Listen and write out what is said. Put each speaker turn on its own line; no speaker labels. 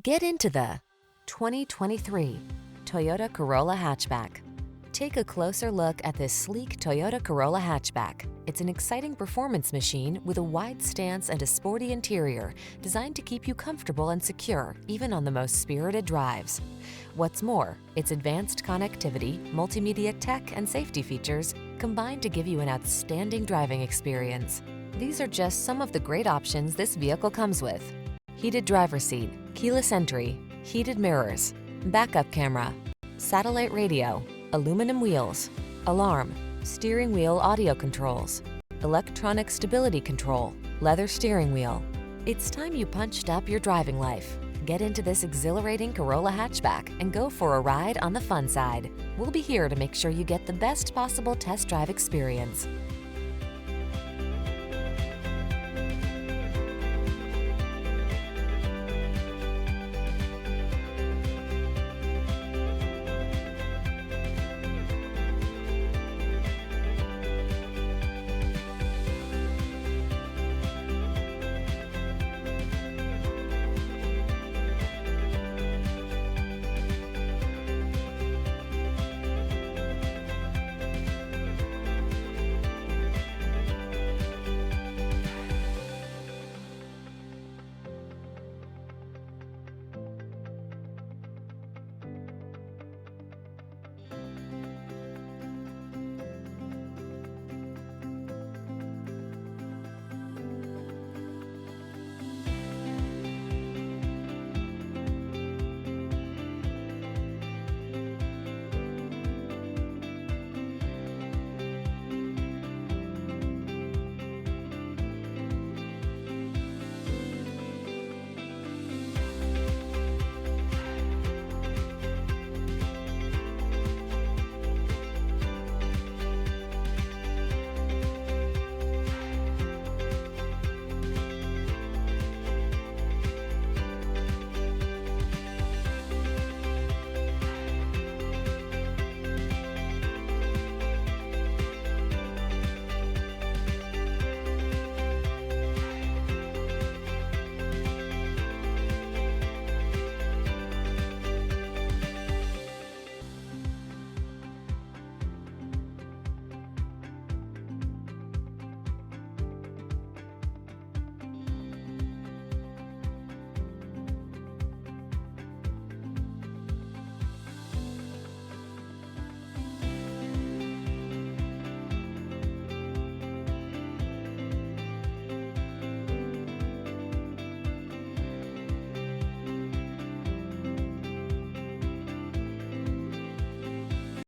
Get into the 2023 Toyota Corolla Hatchback. Take a closer look at this sleek Toyota Corolla Hatchback. It's an exciting performance machine with a wide stance and a sporty interior designed to keep you comfortable and secure, even on the most spirited drives. What's more, its advanced connectivity, multimedia tech, and safety features combine to give you an outstanding driving experience. These are just some of the great options this vehicle comes with: heated driver's seat, keyless entry, heated mirrors, backup camera, satellite radio, aluminum wheels, alarm, steering wheel audio controls, electronic stability control, leather steering wheel. It's time you punched up your driving life. Get into this exhilarating Corolla Hatchback and go for a ride on the fun side. We'll be here to make sure you get the best possible test drive experience.